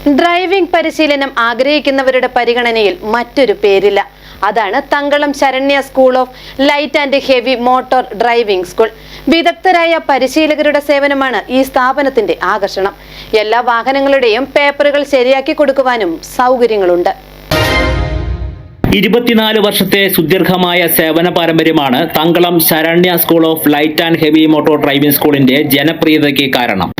Driving പരിശീലനം ആഗ്രഹിക്കുന്നവരുടെ പരിഗണനയിൽ മറ്റൊരു പേരില്ല. അതാണ് Thankalam Saranya school of light and heavy motor driving school. വിദഗ്ധരായ പരിശീലകരുടെ സേവനമാണ് ഈ സ്ഥാപനത്തിന്റെ ആകർഷണം. എല്ലാ വാഹനങ്ങളുടെയും പേപ്പറുകൾ ശരിയാക്കി കൊടുക്കുവാനും സൗകര്യങ്ങളുണ്ട്. 24 വർഷത്തെ സുദീർഘമായ സേവന പാരമ്പര്യമാണ് Thankalam Saranya school of light and heavy motor driving സ്കൂളിന്റെ ജനപ്രിയതയ്ക്ക് കാരണം.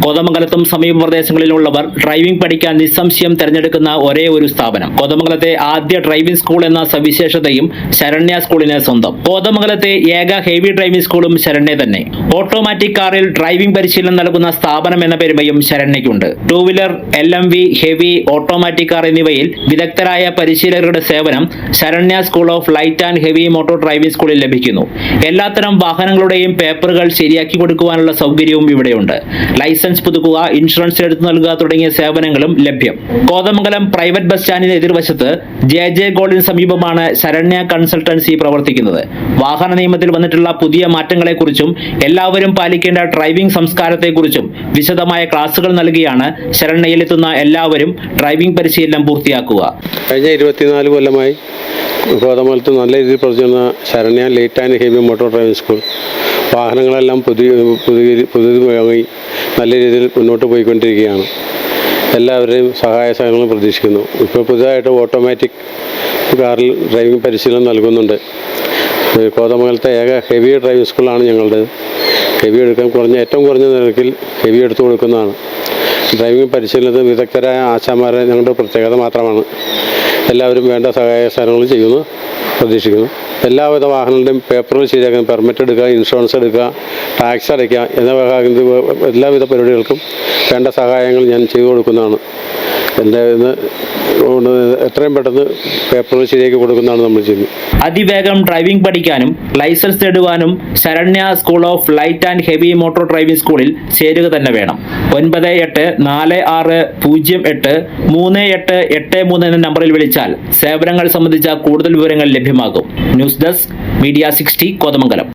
കോതമംഗലത്തും സമീപ പ്രദേശങ്ങളിലുള്ളവർ ഡ്രൈവിംഗ് പഠിക്കാൻ നിസ്സംശയം തെരഞ്ഞെടുക്കുന്ന ഒരേ ഒരു സ്ഥാപനം. കോതമംഗലത്തെ ആദ്യ ഡ്രൈവിംഗ് സ്കൂൾ എന്ന സവിശേഷതയും ശരണ്യ സ്കൂളിന് സ്വന്തം. കോതമംഗലത്തെ ഏക ഹെവി ഡ്രൈവിംഗ് സ്കൂളും ശരണ്യ തന്നെ. ഓട്ടോമാറ്റിക് കാറിൽ ഡ്രൈവിംഗ് പരിശീലനം നൽകുന്ന സ്ഥാപനം എന്ന പെരുമയും ശരണ്യയ്ക്കുണ്ട്. Two wheeler, LMV, heavy, automatic car എന്നിവയിൽ വിദഗ്ധരായ പരിശീലകരുടെ സേവനം Saranya school of light and heavy motor driving സ്കൂളിൽ ലഭിക്കുന്നു. എല്ലാത്തരം വാഹനങ്ങളുടെയും പേപ്പറുകൾ ശരിയാക്കി കൊടുക്കുവാനുള്ള സൗകര്യവും ഇവിടെയുണ്ട്. ലൈസൻസ് പുതുക്കുക, ഇൻഷുറൻസ് എടുത്തു നൽകുക തുടങ്ങിയ സേവനങ്ങളും ലഭ്യം. കോതമംഗലം പ്രൈവറ്റ് ബസ് സ്റ്റാൻഡിന് എതിർവശത്ത് JJ ഗോൾഡിന് സമീപമാണ് ശരണ്യ കൺസൾട്ടൻസി പ്രവർത്തിക്കുന്നത്. വാഹന നിയമത്തിൽ വന്നിട്ടുള്ള പുതിയ മാറ്റങ്ങളെക്കുറിച്ചും എല്ലാവരും പാലിക്കേണ്ട ഡ്രൈവിംഗ് സംസ്കാരത്തെക്കുറിച്ചും വിശദമായ ക്ലാസുകൾ നൽകിയാണ് ശരണ്യയിലെത്തുന്ന എല്ലാവരും ഡ്രൈവിംഗ് പരിശീലനം പൂർത്തിയാക്കുക. കഴിഞ്ഞ 24 കൊല്ലമായി കോതമംഗലത്ത് നല്ല രീതിയിൽ പ്രവർത്തിക്കുന്ന Saranya light and heavy motor driving school വാഹനങ്ങളെല്ലാം പുതിയതുമായി നല്ല രീതിയിൽ മുന്നോട്ട് പോയിക്കൊണ്ടിരിക്കുകയാണ്. എല്ലാവരുടെയും സഹായ സഹകരണങ്ങൾ പ്രതീക്ഷിക്കുന്നു. ഇപ്പോൾ പുതുതായിട്ട് ഓട്ടോമാറ്റിക് കാറിൽ ഡ്രൈവിംഗ് പരിശീലനം നൽകുന്നുണ്ട്. കോതമംഗലത്തെ ഏക ഹെവി ഡ്രൈവിംഗ് സ്കൂളാണ് ഞങ്ങളുടെ. ഹെവി എടുക്കാൻ ഏറ്റവും കുറഞ്ഞ നിരക്കിൽ ഹെവി എടുത്തു കൊടുക്കുന്നതാണ്. ഡ്രൈവിംഗ് പരിശീലനത്തിന് വിദഗ്ധരായ ആശാന്മാരെ ഞങ്ങളുടെ പ്രത്യേകത മാത്രമാണ്. എല്ലാവരും വേണ്ട സഹായ സഹകരണങ്ങൾ ചെയ്യുന്നു പ്രതീക്ഷിക്കുന്നു. എല്ലാവിധ വാഹനങ്ങളുടെയും പേപ്പറുകൾ ശരിയാക്കുക, പെർമിറ്റ് എടുക്കുക, ഇൻഷുറൻസ് എടുക്കുക, ടാക്സ് അടയ്ക്കുക എല്ലാവിധ പരിപാടികൾക്കും വേണ്ട സഹായങ്ങൾ ഞാൻ ചെയ്തു കൊടുക്കുന്നതാണ്. എൻ്റെ എത്രയും പെട്ടെന്ന് പേപ്പറുകൾ ശരിയാക്കി കൊടുക്കുന്നതാണ് നമ്മൾ ചെയ്യുന്നത്. അതിവേഗം ഡ്രൈവിംഗ് പഠിക്കാനും ലൈസൻസ് നേടുവാനും Saranya school of light and heavy motor driving സ്കൂളിൽ ചേരുക തന്നെ വേണം. 9846083883 എന്ന നമ്പറിൽ വിളിച്ചാൽ സേവനങ്ങൾ സംബന്ധിച്ച കൂടുതൽ വിവരങ്ങൾ ലഭ്യമാകും. News desk media 60 Kothamangalam.